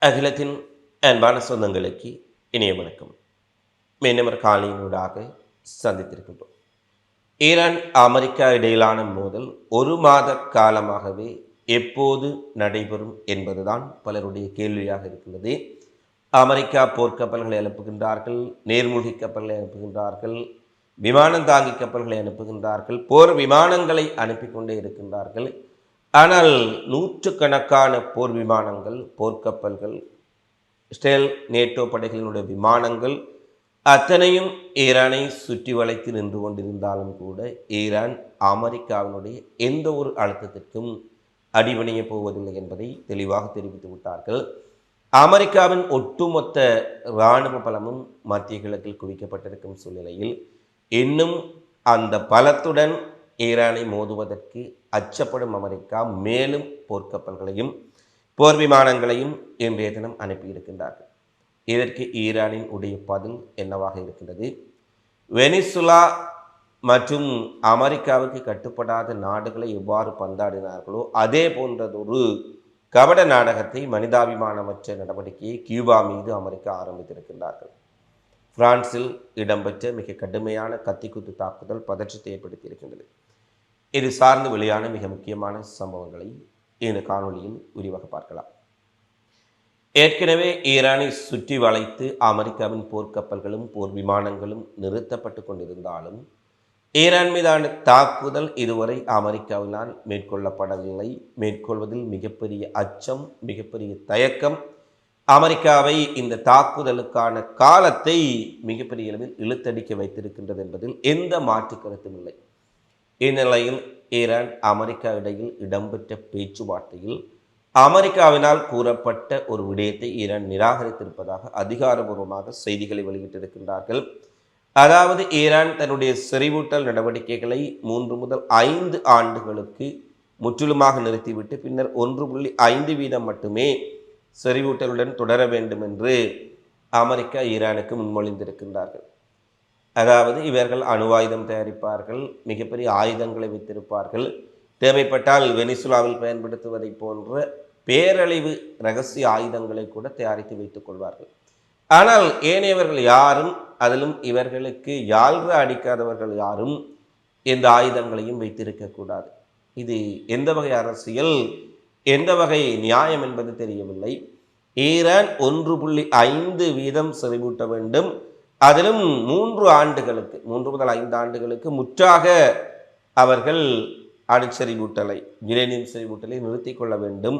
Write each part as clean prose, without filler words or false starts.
அகிலத்தின் அன்பான சொந்தங்களுக்கு இனிய வணக்கம். மீண்டும் ஒரு காலையினூடாக சந்தித்திருக்கின்றோம். ஈரான் அமெரிக்கா இடையிலான மோதல் ஒரு மாத காலமாகவே எப்போது நடைபெறும் என்பதுதான் பலருடைய கேள்வியாக இருக்கின்றது. அமெரிக்கா போர்க்கப்பல்களை அனுப்புகின்றார்கள், நீர்மூழ்கி கப்பல்களை அனுப்புகின்றார்கள், விமானம் தாங்கி கப்பல்களை அனுப்புகின்றார்கள், போர் விமானங்களை அனுப்பி கொண்டே இருக்கின்றார்கள். ஆனால் நூற்றுக்கணக்கான போர் விமானங்கள், போர்க்கப்பல்கள், இஸ்ரேல் நேட்டோ படைகளினுடைய விமானங்கள் அத்தனையும் ஈரானை சுற்றி வளைத்து நின்று கொண்டிருந்தாலும் கூட ஈரான் அமெரிக்காவினுடைய எந்த ஒரு அழுத்தத்திற்கும் அடிபணியப் போவதில்லை என்பதை தெளிவாக தெரிவித்து விட்டார்கள். அமெரிக்காவின் ஒட்டுமொத்த இராணுவ பலமும் மத்திய கிழக்கில் குவிக்கப்பட்டிருக்கும் சூழ்நிலையில் இன்னும் அந்த பலத்துடன் ஈரானை மோதுவதற்கு அச்சப்படும் அமெரிக்கா மேலும் போர்க்கப்பல்களையும் போர் விமானங்களையும் இன்றைய தினம் அனுப்பியிருக்கின்றார்கள். இதற்கு ஈரானின் உடைய பதில் என்னவாக இருக்கின்றது? வெனிசுலா மற்றும் அமெரிக்காவுக்கு கட்டுப்படாத நாடுகளை எவ்வாறு பந்தாடினார்களோ அதே போன்றதொரு கபட நாடகத்தை, மனிதாபிமானமற்ற நடவடிக்கையை கியூபா மீது அமெரிக்கா ஆரம்பித்திருக்கின்றார்கள். பிரான்சில் இடம்பெற்ற மிக கடுமையான கத்திக்குத்து தாக்குதல் பதற்றத்தை ஏற்படுத்தியிருக்கின்றது. இது சார்ந்து வெளியான மிக முக்கியமான சம்பவங்களை இந்த காணொலியில் விரிவாக பார்க்கலாம். ஏற்கனவே ஈரானை சுற்றி வளைத்து அமெரிக்காவின் போர்க்கப்பல்களும் போர் விமானங்களும் நிறுத்தப்பட்டு கொண்டிருந்தாலும் ஈரான் மீதான தாக்குதல் இதுவரை அமெரிக்காவினால் மேற்கொள்ளப்படவில்லை. மேற்கொள்வதில் மிகப்பெரிய அச்சம், மிகப்பெரிய தயக்கம், அமெரிக்காவை இந்த தாக்குதலுக்கான காலத்தை மிகப்பெரிய அளவில் இழுத்தடிக்க வைத்திருக்கின்றது என்பதில் எந்த மாற்று கருத்தும் இல்லை. இந்நிலையில் ஈரான் அமெரிக்கா இடையில் இடம்பெற்ற பேச்சுவார்த்தையில் அமெரிக்காவினால் கூறப்பட்ட ஒரு விடயத்தை ஈரான் நிராகரித்திருப்பதாக அதிகாரபூர்வமாக செய்திகளை வெளியிட்டிருக்கின்றார்கள். அதாவது ஈரான் தன்னுடைய செறிவூட்டல் நடவடிக்கைகளை 3 முதல் 5 ஆண்டுகளுக்கு முற்றிலுமாக நிறுத்திவிட்டு பின்னர் 1.5% மட்டுமே செறிவூட்டலுடன் தொடர வேண்டும் என்று அமெரிக்கா ஈரானுக்கு முன்மொழிந்திருக்கின்றார்கள். அதாவது இவர்கள் அணுவாயுதம் தயாரிப்பார்கள், மிகப்பெரிய ஆயுதங்களை வைத்திருப்பார்கள், தேவைப்பட்டால் வெனிசுலாவில் பயன்படுத்துவதை போன்ற பேரழிவு இரகசிய ஆயுதங்களை கூட தயாரித்து வைத்துக் கொள்வார்கள். ஆனால் ஏனையவர்கள் யாரும், அதிலும் இவர்களுக்கு யாழ்ற அடிக்காதவர்கள் யாரும் எந்த ஆயுதங்களையும் வைத்திருக்கக்கூடாது. இது எந்த வகை அரசியல், எந்த வகை நியாயம் என்பது தெரியவில்லை. ஈரான் 1.5% செறிவூட்ட வேண்டும், அதிலும் 3 ஆண்டுகளுக்கு, 3 முதல் 5 ஆண்டுகளுக்கு முற்றாக அவர்கள் அணுச்செறிவூட்டலை, யுரேனியம் செறிவூட்டலை நிறுத்தி கொள்ள வேண்டும்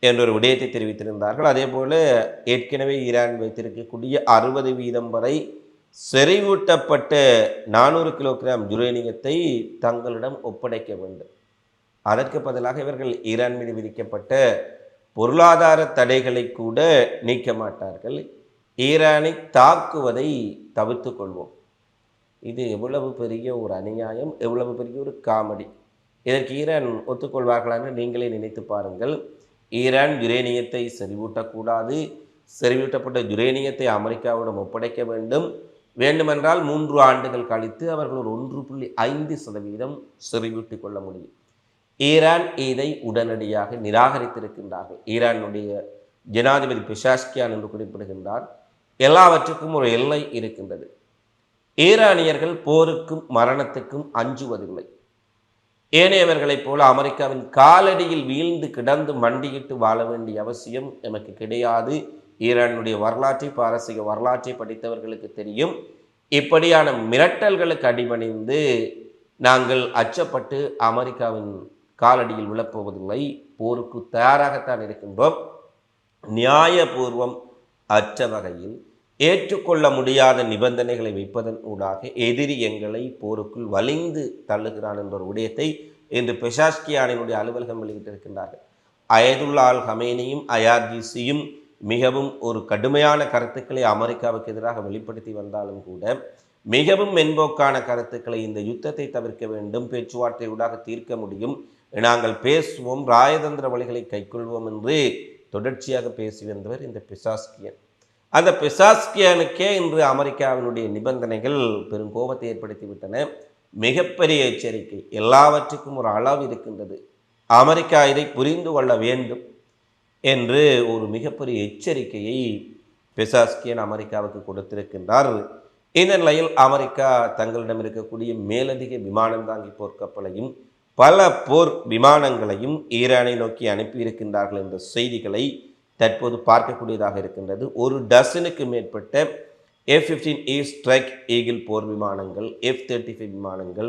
என்றொரு விடயத்தை தெரிவித்திருந்தார்கள். அதே போல ஏற்கனவே ஈரான் வைத்திருக்கக்கூடிய 60% வரை செறிவூட்டப்பட்ட 400 கிலோகிராம் யுரேனியத்தை தங்களிடம் ஒப்படைக்க வேண்டும். அதற்கு பதிலாக இவர்கள் ஈரான் மீது விதிக்கப்பட்ட பொருளாதார தடைகளை கூட நீக்க மாட்டார்கள். ஈரானை தாக்குவதை தவிர்த்து கொள்வோம். இது எவ்வளவு பெரிய ஒரு அநியாயம், எவ்வளவு பெரிய ஒரு காமெடி. இதற்கு ஈரான் ஒத்துக்கொள்வார்களான்னு நீங்களே நினைத்து பாருங்கள். ஈரான் யுரேனியத்தை செறிவூட்டக்கூடாது, செறிவூட்டப்பட்ட யுரேனியத்தை அமெரிக்காவிடம் ஒப்படைக்க வேண்டும், வேண்டுமென்றால் 3 ஆண்டுகள் கழித்து அவர்கள் ஒரு 1.5% செறிவூட்டிக் கொள்ள முடியும். ஈரான் இதை உடனடியாக நிராகரித்திருக்கின்றார்கள். ஈரானுடைய ஜனாதிபதி பெஷாஷ்கியான் என்று குறிப்பிடுகின்றார். எல்லாவற்றுக்கும் ஒரு எல்லை இருக்கின்றது. ஈரானியர்கள் போருக்கும் மரணத்துக்கும் அஞ்சுவதில்லை. ஏனையவர்களைப் போல அமெரிக்காவின் காலடியில் வீழ்ந்து கிடந்து மண்டியிட்டு வாழ வேண்டிய அவசியம் எமக்கு கிடையாது. ஈரானுடைய வரலாற்றை, பாரசீக வரலாற்றை படித்தவர்களுக்கு தெரியும். இப்படியான மிரட்டல்களுக்கு அடிபணிந்து நாங்கள் அச்சப்பட்டு அமெரிக்காவின் காலடியில் விழப்போவதில்லை. போருக்கு தயாராகத்தான் இருக்கின்றோம். நியாயபூர்வம் அற்ற வகையில் ஏற்றுக்கொள்ள முடியாத நிபந்தனைகளை வைப்பதன் ஊடாக எதிரி எங்களை போருக்குள் வலிந்து தள்ளுகிறான் என்ற ஒரு விடயத்தை இன்று பெஷாஷ்கியானினுடைய அலுவலகம் வெளியிட்டிருக்கின்றார்கள். அயதுல்லா அல் ஹமேனியும் ஐஆர்ஜிசியும் மிகவும் ஒரு கடுமையான கருத்துக்களை அமெரிக்காவுக்கு எதிராக வெளிப்படுத்தி வந்தாலும் கூட மிகவும் மென்போக்கான கருத்துக்களை, இந்த யுத்தத்தை தவிர்க்க வேண்டும், பேச்சுவார்த்தை ஊடாக தீர்க்க முடியும், நாங்கள் பேசுவோம், ராயதந்திர வழிகளை கைக்கொள்வோம் என்று தொடர்ச்சியாக பேசி வந்தவர் இந்த பெஷாஷ்கியான். அந்த பெஷாஷ்கியானுக்கே இன்று அமெரிக்காவினுடைய நிபந்தனைகள் பெரும் கோபத்தை ஏற்படுத்திவிட்டன. மிகப்பெரிய எச்சரிக்கை. எல்லாவற்றுக்கும் ஒரு அளவு இருக்கின்றது. அமெரிக்கா இதை புரிந்து கொள்ள வேண்டும். என்று ஒரு மிகப்பெரிய எச்சரிக்கையை பெசாஸ்கியன் அமெரிக்காவுக்கு கொடுத்திருக்கின்றார். இந்த நிலையில் அமெரிக்கா தங்களிடம் இருக்கக்கூடிய மேலதிக விமானம் தாங்கி போர்க்கப்பலையும் பல போர் விமானங்களையும் ஈரானை நோக்கி அனுப்பியிருக்கின்றார்கள் என்ற செய்திகளை தற்போது பார்க்கக்கூடியதாக இருக்கின்றது. ஒரு டசனுக்கு மேற்பட்ட F-15E ஸ்ட்ரைக் ஈகிள் போர் விமானங்கள், F-35 விமானங்கள்,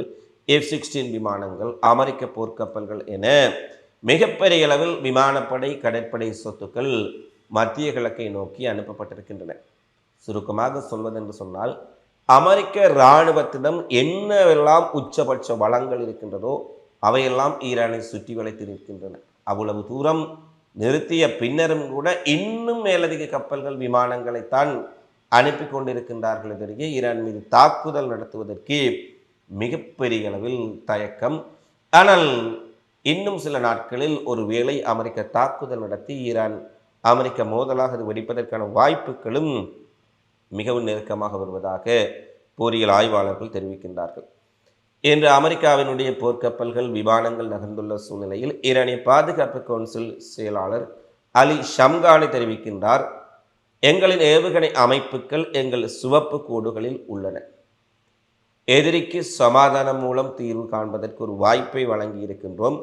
F-16 விமானங்கள், அமெரிக்க போர்க்கப்பல்கள் என மிகப்பெரிய அளவில் விமானப்படை கடற்படை சொத்துக்கள் மத்திய கிழக்கை நோக்கி அனுப்பப்பட்டிருக்கின்றன. சுருக்கமாக சொல்வதென்று சொன்னால், அமெரிக்க இராணுவத்திடம் என்னவெல்லாம் உச்சபட்ச வளங்கள் இருக்கின்றதோ அவையெல்லாம் ஈரானை சுற்றி வளைத்து நிற்கின்றன. அவ்வளவு தூரம் நிறுத்திய பின்னரும் கூட இன்னும் மேலதிக கப்பல்கள் விமானங்களைத்தான் அனுப்பி கொண்டிருக்கின்றார்கள். எதிரே ஈரான் மீது தாக்குதல் நடத்துவதற்கு மிகப்பெரிய அளவில் தயக்கம். ஆனால் இன்னும் சில நாட்களில் ஒருவேளை அமெரிக்க தாக்குதல் நடத்தி ஈரான் அமெரிக்க மோதலாக அது வெடிப்பதற்கான வாய்ப்புகளும் மிகவும் நெருக்கமாக வருவதாக போரியல் ஆய்வாளர்கள் தெரிவிக்கின்றார்கள். இன்று அமெரிக்காவினுடைய போர்க்கப்பல்கள் விமானங்கள் நகர்ந்துள்ள சூழ்நிலையில் ஈரானிய பாதுகாப்பு கவுன்சில் செயலாளர் அலி ஷம்கானி தெரிவிக்கின்றார், எங்களின் ஏவுகணை அமைப்புகள் எங்கள் சிவப்பு கோடுகளில் உள்ளன. எதிரிக்கு சமாதானம் மூலம் தீர்வு காண்பதற்கு ஒரு வாய்ப்பை வழங்கி இருக்கின்றோம்.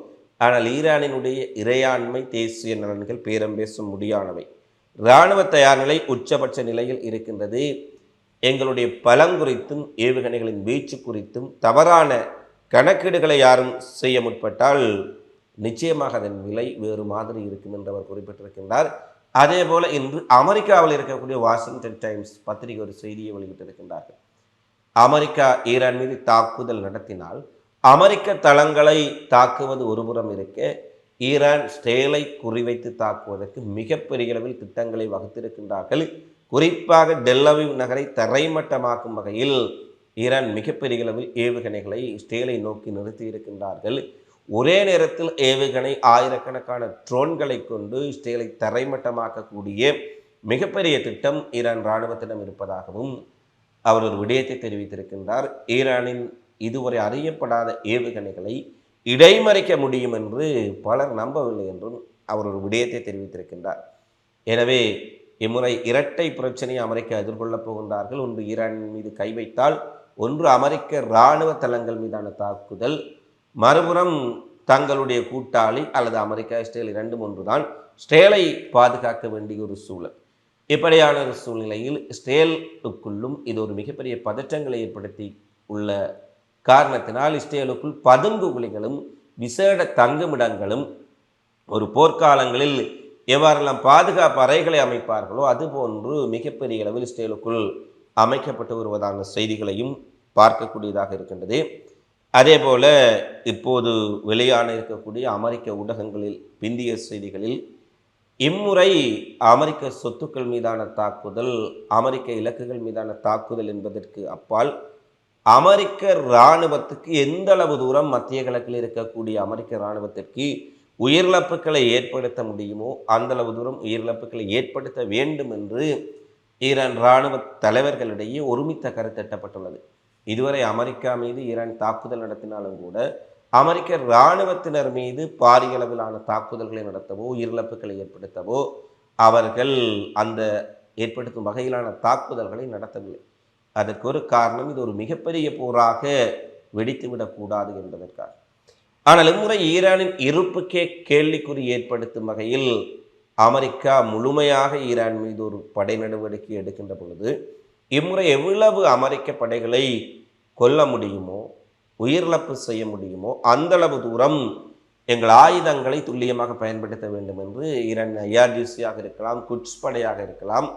ஆனால் ஈரானினுடைய இறையாண்மை தேசிய நலன்கள் பேரம் பேச முடியானவை. இராணுவ தயார் நிலை உச்சபட்ச நிலையில் இருக்கின்றது. எங்களுடைய பலம் குறித்தும் ஏவுகணைகளின் வீச்சு குறித்தும் தவறான கணக்கீடுகளை யாரும் செய்ய முற்பட்டால் நிச்சயமாக அதன் விலை வேறு மாதிரி இருக்கும் என்று அவர் குறிப்பிட்டிருக்கின்றார். அதே போல இன்று அமெரிக்காவில் இருக்கக்கூடிய வாஷிங்டன் டைம்ஸ் பத்திரிகை ஒரு செய்தியை வெளியிட்டிருக்கின்றார்கள். அமெரிக்கா ஈரான் மீது தாக்குதல் நடத்தினால் அமெரிக்க தளங்களை தாக்குவது ஒருபுறம் இருக்க, ஈரான் ஸ்டேலை குறிவைத்து தாக்குவதற்கு மிகப்பெரிய அளவில் திட்டங்களை வகுத்திருக்கின்றார்கள். குறிப்பாக டெல்லவிவ் நகரை தரைமட்டமாக்கும் வகையில் ஈரான் மிகப்பெரிய அளவில் ஏவுகணைகளை ஸ்டேலை நோக்கி நிறுத்தி இருக்கின்றார்கள். ஒரே நேரத்தில் ஏவுகணை ஆயிரக்கணக்கான ட்ரோன்களை கொண்டு ஸ்டேலை தரைமட்டமாக்கக்கூடிய மிகப்பெரிய திட்டம் ஈரான் இராணுவத்திடம் இருப்பதாகவும் அவர் ஒரு விடயத்தை தெரிவித்திருக்கின்றார். ஈரானின் இதுவரை அறியப்படாத ஏவுகணைகளை இடைமறிக்க முடியும் என்று பலர் நம்பவில்லை என்றும் அவர் ஒரு விடயத்தை தெரிவித்திருக்கின்றார். எனவே இம்முறை இரட்டை பிரச்சனையை அமெரிக்கா எதிர்கொள்ளப் போகின்றார்கள். ஒன்று ஈரான் மீது கை வைத்தால், ஒன்று அமெரிக்க இராணுவ தளங்கள் மீதான தாக்குதல், மறுபுறம் தங்களுடைய கூட்டாளி அல்லது அமெரிக்கா இஸ்ரேல் இரண்டும் ஒன்றுதான், இஸ்ரேலை பாதுகாக்க வேண்டிய ஒரு சூழல். இப்படியான ஒரு சூழ்நிலையில் இஸ்ரேலுக்குள்ளும் இது ஒரு மிகப்பெரிய பதற்றங்களை ஏற்படுத்தி உள்ள காரணத்தினால் இஸ்ரேலுக்குள் பதுங்குகுழிகளும் விசேட தங்குமிடங்களும் ஒரு போர்க்காலங்களில் எவ்வாறெல்லாம் பாதுகாப்பு அறைகளை அமைப்பார்களோ அதுபோன்று மிகப்பெரிய அளவில் இஸ்ரேலுக்குள் அமைக்கப்பட்டு வருவதான செய்திகளையும் பார்க்கக்கூடியதாக இருக்கின்றது. அதே போல இப்போது வெளியான இருக்கக்கூடிய அமெரிக்க ஊடகங்களில் பிந்திய செய்திகளில் இம்முறை அமெரிக்க சொத்துக்கள் மீதான தாக்குதல், அமெரிக்க இலக்குகள் மீதான தாக்குதல் என்பதற்கு அப்பால் அமெரிக்க இராணுவத்துக்கு எந்த அளவு தூரம் மத்திய கிழக்கில் இருக்கக்கூடிய அமெரிக்க இராணுவத்திற்கு உயிரிழப்புகளை ஏற்படுத்த முடியுமோ அந்த அளவு தூரம் உயிரிழப்புகளை ஏற்படுத்த வேண்டும் என்று ஈரான் இராணுவ தலைவர்களிடையே ஒருமித்த கருத்தெட்டப்பட்டுள்ளது. இதுவரை அமெரிக்கா மீது ஈரான் தாக்குதல் நடத்தினாலும் கூட அமெரிக்க இராணுவத்தினர் மீது பாரிய அளவிலான தாக்குதல்களை நடத்தவோ உயிரிழப்புகளை ஏற்படுத்தவோ அவர்கள் அந்த ஏற்படுத்தும் வகையிலான தாக்குதல்களை நடத்தவில்லை. அதற்கு ஒரு காரணம், இது ஒரு மிகப்பெரிய போராக வெடித்துவிடக்கூடாது என்பதற்காக. ஆனால் இம்முறை ஈரானின் இருப்புக்கே கேள்விக்குறி ஏற்படுத்தும் வகையில் அமெரிக்கா முழுமையாக ஈரான் மீது ஒரு படை நடவடிக்கை எடுக்கின்ற பொழுது இம்முறை எவ்வளவு அமெரிக்க படைகளை கொல்ல முடியுமோ, உயிரிழப்பு செய்ய முடியுமோ அந்தளவு தூரம் எங்கள் ஆயுதங்களை துல்லியமாக பயன்படுத்த வேண்டும் என்று ஈரான் IRGC-யாக இருக்கலாம், குட்ஸ் படையாக இருக்கலாம்,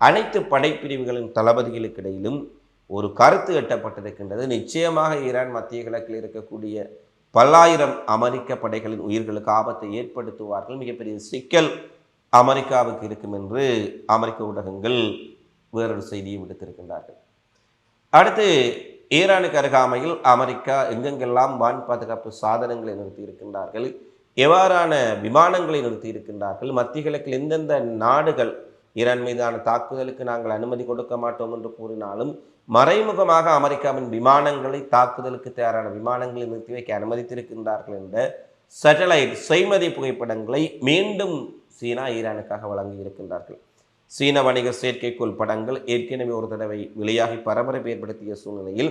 அனைத்து படைப்பிரிவுகளின் தளபதிகளுக்கு இடையிலும் ஒரு கருத்து எட்டப்பட்டிருக்கின்றது. நிச்சயமாக ஈரான் மத்திய கிழக்கில் இருக்கக்கூடிய பல்லாயிரம் அமெரிக்க படைகளின் உயிர்களுக்கு ஆபத்தை ஏற்படுத்துவார்கள். மிகப்பெரிய சிக்கல் அமெரிக்காவுக்கு இருக்கும் என்று அமெரிக்க ஊடகங்கள் வேறொரு செய்தியை விடுத்திருக்கின்றார்கள். அடுத்து ஈரானுக்கு அருகாமையில் அமெரிக்கா எங்கெங்கெல்லாம் வான் பாதுகாப்பு சாதனங்களை நிறுத்தி இருக்கின்றார்கள், எவ்வாறான விமானங்களை நிறுத்தி இருக்கின்றார்கள், மத்திய கிழக்கில் எந்தெந்த நாடுகள் ஈரான் மீதான தாக்குதலுக்கு நாங்கள் அனுமதி கொடுக்க மாட்டோம் என்று கூறினாலும் மறைமுகமாக அமெரிக்காவின் விமானங்களை தாக்குதலுக்கு தயாரான விமானங்களை நிறுத்தி வைக்க அனுமதித்திருக்கின்றார்கள் என்ற சேட்டலைட் செய்மதி புகைப்படங்களை மீண்டும் சீனா ஈரானுக்காக வழங்கி இருக்கின்றார்கள். சீன வணிக செயற்கைக்கோள் படங்கள் ஏற்கனவே ஒரு தடவை வெளியாகி பரபரப்பை ஏற்படுத்திய சூழ்நிலையில்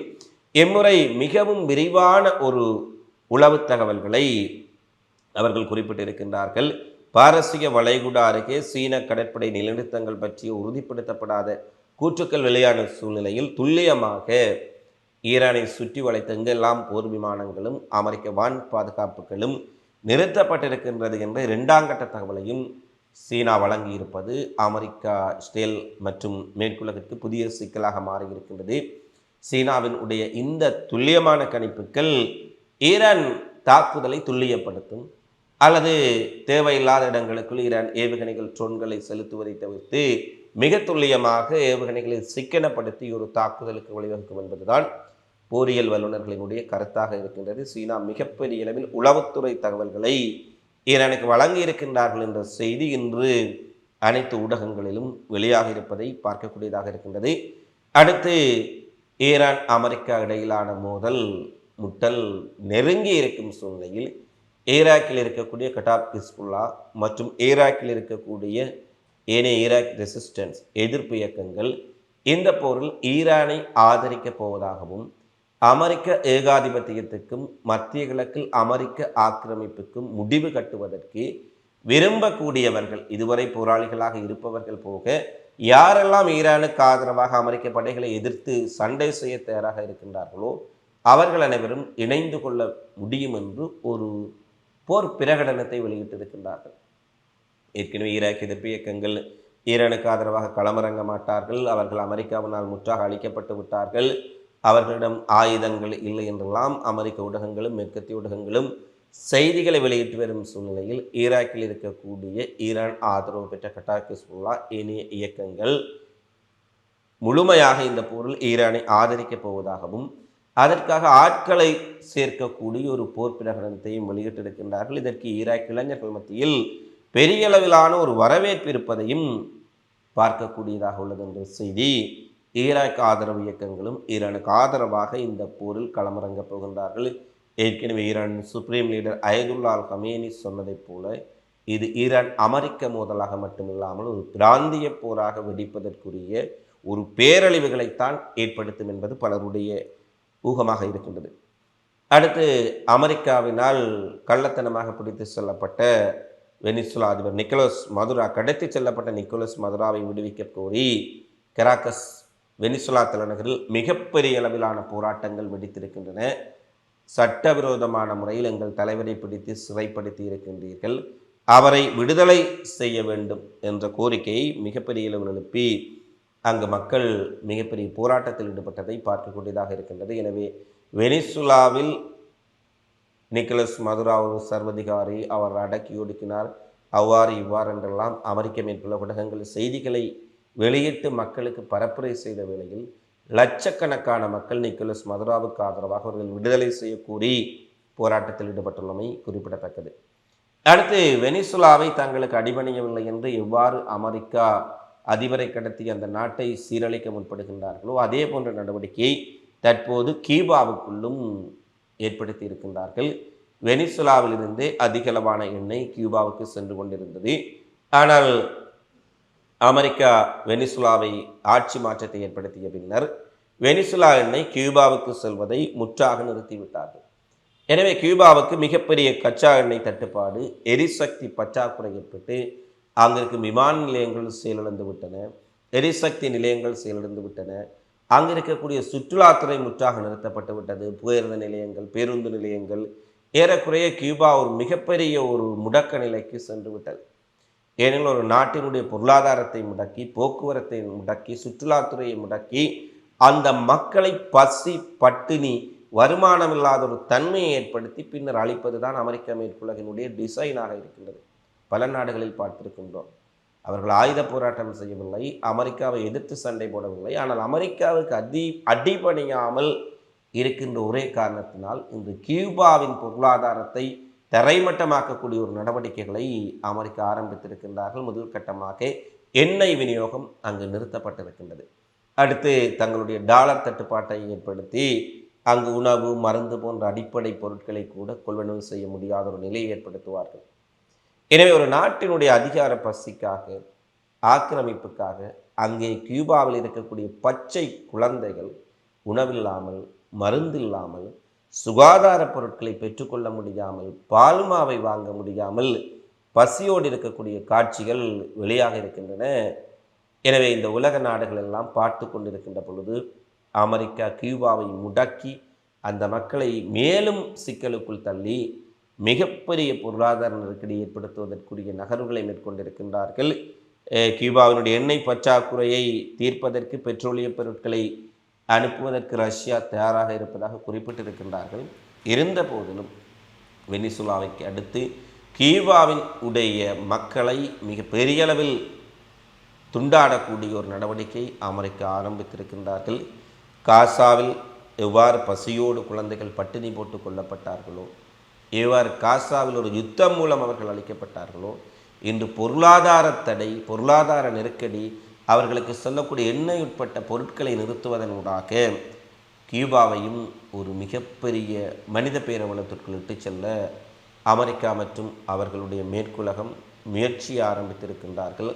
இம்முறை மிகவும் விரிவான ஒரு உளவு தகவல்களை அவர்கள் குறிப்பிட்டிருக்கின்றார்கள். பாரசீக வளைகுடா அருகே சீன கடற்படை நிலைநிறுத்தங்கள் பற்றிய உறுதிப்படுத்தப்படாத கூற்றுக்கள் வெளியான சூழ்நிலையில் துல்லியமாக ஈரானை சுற்றி வளைத்த எங்கெல்லாம் போர் விமானங்களும் அமெரிக்க வான் பாதுகாப்புகளும் நிறுத்தப்பட்டிருக்கின்றது என்ற இரண்டாம் கட்ட தகவலையும் சீனா வழங்கியிருப்பது அமெரிக்கா, இஸ்ரேல் மற்றும் மேற்குலகிற்கு புதிய சிக்கலாக மாறியிருக்கின்றது. சீனாவின் உடைய இந்த துல்லியமான கணிப்புகள் ஈரான் தாக்குதலை துல்லியப்படுத்தும் அல்லது தேவையில்லாத இடங்களுக்குள் ஈரான் ஏவுகணைகள் ட்ரோன்களை செலுத்துவதை தவிர்த்து மிக துல்லியமாக ஏவுகணைகளை சிக்கனப்படுத்தி ஒரு தாக்குதலுக்கு வழிவகுக்கும் என்பதுதான் போரியல் வல்லுநர்களினுடைய கருத்தாக இருக்கின்றது. சீனா மிகப்பெரிய அளவில் உளவுத்துறை தகவல்களை ஈரானுக்கு வழங்கி இருக்கின்றார்கள் என்ற செய்தி இன்று அனைத்து ஊடகங்களிலும் வெளியாக இருப்பதை பார்க்கக்கூடியதாக இருக்கின்றது. அடுத்து ஈரான் அமெரிக்கா இடையிலான மோதல் முட்டல் நெருங்கி இருக்கும் சூழ்நிலையில் ஈராக்கில் இருக்கக்கூடிய கட்டாப் ஹிஸ்புல்லா மற்றும் ஈராக்கில் இருக்கக்கூடிய ஏனைய ஈராக் ரெசிஸ்டன்ஸ் எதிர்ப்பு இயக்கங்கள் இந்த போரில் ஈரானை ஆதரிக்கப் போவதாகவும் அமெரிக்க ஏகாதிபத்தியத்துக்கும் மத்திய கிழக்கில் அமெரிக்க ஆக்கிரமிப்புக்கும் முடிவு கட்டுவதற்கு விரும்பக்கூடியவர்கள், இதுவரை போராளிகளாக இருப்பவர்கள் போக யாரெல்லாம் ஈரானுக்கு ஆதரவாக அமெரிக்க படைகளை எதிர்த்து சண்டை செய்ய தயாராக இருக்கின்றார்களோ அவர்கள் அனைவரும் இணைந்து கொள்ள முடியும் என்று ஒரு போர் பிரகடனத்தை வெளியிட்டிருக்கின்றார்கள். ஏற்கனவே ஈராக் எதிர்ப்பு இயக்கங்கள் ஈரானுக்கு ஆதரவாக களமிறங்க மாட்டார்கள், அவர்கள் அமெரிக்காவினால் முற்றாக அழிக்கப்பட்டு விட்டார்கள், அவர்களிடம் ஆயுதங்கள் இல்லை என்றெல்லாம் அமெரிக்க ஊடகங்களும் மேற்கத்திய ஊடகங்களும் செய்திகளை வெளியிட்டு வரும் சூழ்நிலையில் ஈராக்கில் இருக்கக்கூடிய ஈரான் ஆதரவு பெற்ற கட்டாப் ஹிஸ்புல்லா ஏனைய இயக்கங்கள் முழுமையாக இந்த போரில் ஈரானை ஆதரிக்கப் போவதாகவும் அதற்காக ஆட்களை சேர்க்கக்கூடிய ஒரு போர் பிரகடனத்தையும் வெளியிட்டிருக்கின்றார்கள். இதற்கு ஈராக் இளைஞர்கள் மத்தியில் பெரிய அளவிலான ஒரு வரவேற்பு இருப்பதையும் பார்க்கக்கூடியதாக உள்ளது என்ற செய்தி. ஈராக் ஆதரவு இயக்கங்களும் ஈரானுக்கு ஆதரவாக இந்த போரில் களமிறங்கப் போகின்றார்கள். ஏற்கனவே ஈரான் சுப்ரீம் லீடர் அயதுல்லா அல் ஹமேனி சொன்னதைப் போல இது ஈரான் அமெரிக்க மோதலாக மட்டுமில்லாமல் ஒரு பிராந்திய போராக வெடிப்பதற்குரிய ஒரு பேரழிவுகளைத்தான் ஏற்படுத்தும் என்பது பலருடைய ஊகமாக இருக்கின்றது. அடுத்து அமெரிக்காவினால் கள்ளத்தனமாக பிடித்து செல்லப்பட்ட வெனிசுலா அதிபர் நிக்கோலஸ் மதுரா, கடத்தி செல்லப்பட்ட நிக்கோலஸ் மதுராவை விடுவிக்க கோரி கராக்கஸ் வெனிசுலா தலைநகரில் மிகப்பெரிய அளவிலான போராட்டங்கள் வெடித்திருக்கின்றன. சட்டவிரோதமான முறையில் எங்கள் தலைவரை பிடித்து சிறைப்படுத்தி இருக்கின்றீர்கள், அவரை விடுதலை செய்ய வேண்டும் என்ற கோரிக்கையை மிகப்பெரிய அளவில் எழுப்பி அங்கு மக்கள் மிகப்பெரிய போராட்டத்தில் ஈடுபட்டதை பார்க்கக்கூடியதாக இருக்கின்றது. எனவே வெனிசுலாவில் நிக்கோலஸ் மதுரா ஒரு சர்வதிகாரி, அவர் அடக்கி ஒடுக்கினார், அவ்வாறு இவ்வாறு என்றெல்லாம் அமெரிக்க மேற்குள்ள ஊடகங்கள் செய்திகளை வெளியிட்டு மக்களுக்கு பரப்புரை செய்த வேளையில் லட்சக்கணக்கான மக்கள் நிக்கோலஸ் மதுராவுக்கு ஆதரவாக அவர்கள் விடுதலை செய்ய கூறி போராட்டத்தில் ஈடுபட்டுள்ளமை குறிப்பிடத்தக்கது. அடுத்து வெனிசுலாவை தங்களுக்கு அடிபணியவில்லை என்று எவ்வாறு அமெரிக்கா அதிபரை கடத்தி அந்த நாட்டை சீரழிக்க முற்படுகின்றார்களோ அதே போன்ற நடவடிக்கையை தற்போது கியூபாவுக்குள்ளும் ஏற்படுத்தி இருக்கின்றார்கள். வெனிசுலாவிலிருந்தே அதிகளவான எண்ணெய் கியூபாவுக்கு சென்று கொண்டிருந்தது. ஆனால் அமெரிக்கா வெனிசுலாவை ஆட்சி மாற்றத்தை ஏற்படுத்திய பின்னர் வெனிசுலா எண்ணெய் கியூபாவுக்கு செல்வதை முற்றாக நிறுத்திவிட்டார்கள். எனவே கியூபாவுக்கு மிகப்பெரிய கச்சா எண்ணெய் தட்டுப்பாடு, எரிசக்தி பற்றாக்குறை ஏற்பட்டு அங்கிருக்கும் விமான நிலையங்கள் செயலிழந்து விட்டன, எரிசக்தி நிலையங்கள் செயலிழந்து விட்டன, அங்கு இருக்கக்கூடிய சுற்றுலாத்துறை முற்றாக நிறுத்தப்பட்டு விட்டது. புகையிரத நிலையங்கள், பேருந்து நிலையங்கள், ஏறக்குறைய கியூபா ஒரு மிகப்பெரிய ஒரு முடக்க நிலைக்கு சென்று விட்டது. ஏனெனில் ஒரு நாட்டினுடைய பொருளாதாரத்தை முடக்கி, போக்குவரத்தை முடக்கி, சுற்றுலாத்துறையை முடக்கி, அந்த மக்களை பசி, பட்டினி, வருமானம் இல்லாத ஒரு தன்மையை ஏற்படுத்தி பின்னர் அளிப்பது தான் அமெரிக்க மேற்குலகினுடைய டிசைனாக இருக்கின்றது. பல நாடுகளில் பார்த்திருக்கின்றோம். அவர்கள் ஆயுத போராட்டம் செய்யவில்லை, அமெரிக்காவை எதிர்த்து சண்டை போடவில்லை. ஆனால் அமெரிக்காவுக்கு அடிபணியாமல் இருக்கின்ற ஒரே காரணத்தினால் இன்று கியூபாவின் பொருளாதாரத்தை தரைமட்டமாக்கக்கூடிய ஒரு நடவடிக்கைகளை அமெரிக்கா ஆரம்பித்திருக்கின்றார்கள். முதல் கட்டமாக எண்ணெய் விநியோகம் அங்கு நிறுத்தப்பட்டிருக்கின்றது. அடுத்து தங்களுடைய டாலர் தட்டுப்பாட்டை ஏற்படுத்தி அங்கு உணவு, மருந்து போன்ற அடிப்படை பொருட்களை கூட கொள்வனவு செய்ய முடியாத ஒரு நிலையை ஏற்படுத்துவார்கள். எனவே ஒரு நாட்டினுடைய அதிகார பசிக்காக, ஆக்கிரமிப்புக்காக அங்கே கியூபாவில் இருக்கக்கூடிய பச்சை குழந்தைகள் உணவில்லாமல், மருந்தில்லாமல், சுகாதார பொருட்களை பெற்றுக்கொள்ள முடியாமல், பால்மாவை வாங்க முடியாமல் பசியோடு இருக்கக்கூடிய காட்சிகள் வெளியாக இருக்கின்றன. எனவே இந்த உலக நாடுகள் எல்லாம் பார்த்து கொண்டிருக்கின்ற பொழுது அமெரிக்கா கியூபாவை முடக்கி அந்த மக்களை மேலும் சிக்கலுக்குள் தள்ளி மிகப்பெரிய பொருளாதார நெருக்கடி ஏற்படுத்துவதற்குரிய நகர்வுகளை மேற்கொண்டிருக்கின்றார்கள். கியூபாவினுடைய எண்ணெய் பற்றாக்குறையை தீர்ப்பதற்கு பெட்ரோலிய பொருட்களை அனுப்புவதற்கு ரஷ்யா தயாராக இருப்பதாக குறிப்பிட்டிருக்கின்றார்கள். இருந்த போதிலும் வெனிசுலாவைக்கு அடுத்து கியூபாவின் உடைய மக்களை மிக பெரிய அளவில் துண்டாடக்கூடிய ஒரு நடவடிக்கை அமெரிக்கா ஆரம்பித்திருக்கின்றார்கள். காசாவில் எவ்வாறு பசியோடு குழந்தைகள் பட்டினி போட்டு கொல்லப்பட்டார்களோ, எவ்வாறு காசாவில் ஒரு யுத்தம் மூலம் அவர்கள் அளிக்கப்பட்டார்களோ, இன்று பொருளாதார தடை, பொருளாதார நெருக்கடி, அவர்களுக்கு சொல்லக்கூடிய எண்ணெய் உட்பட்ட பொருட்களை நிறுத்துவதனூடாக கியூபாவையும் ஒரு மிகப்பெரிய மனித பேரவலத்திற்குள் இட்டு செல்ல அமெரிக்கா மற்றும் அவர்களுடைய மேற்குலகம் முயற்சியை ஆரம்பித்திருக்கின்றார்கள்.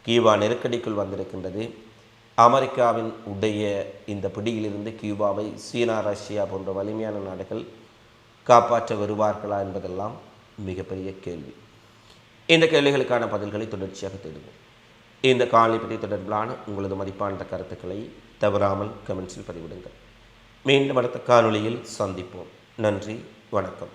கியூபா நெருக்கடிக்குள் வந்திருக்கின்றது. அமெரிக்காவின் உடைய இந்த பிடியிலிருந்து கியூபாவை சீனா, ரஷ்யா போன்ற வலிமையான நாடுகள் காப்பாற்ற வருவார்களா என்பதெல்லாம் மிகப்பெரிய கேள்வி. இந்த கேள்விகளுக்கான பதில்களை தொடர்ச்சியாக தேடுவோம். இந்த காணொளி பற்றி தொடர்பிலான உங்களது மதிப்பான கருத்துக்களை தவறாமல் கமெண்ட்ஸில் பதிவிடுங்கள். மீண்டும் அடுத்த காணொளியில் சந்திப்போம். நன்றி, வணக்கம்.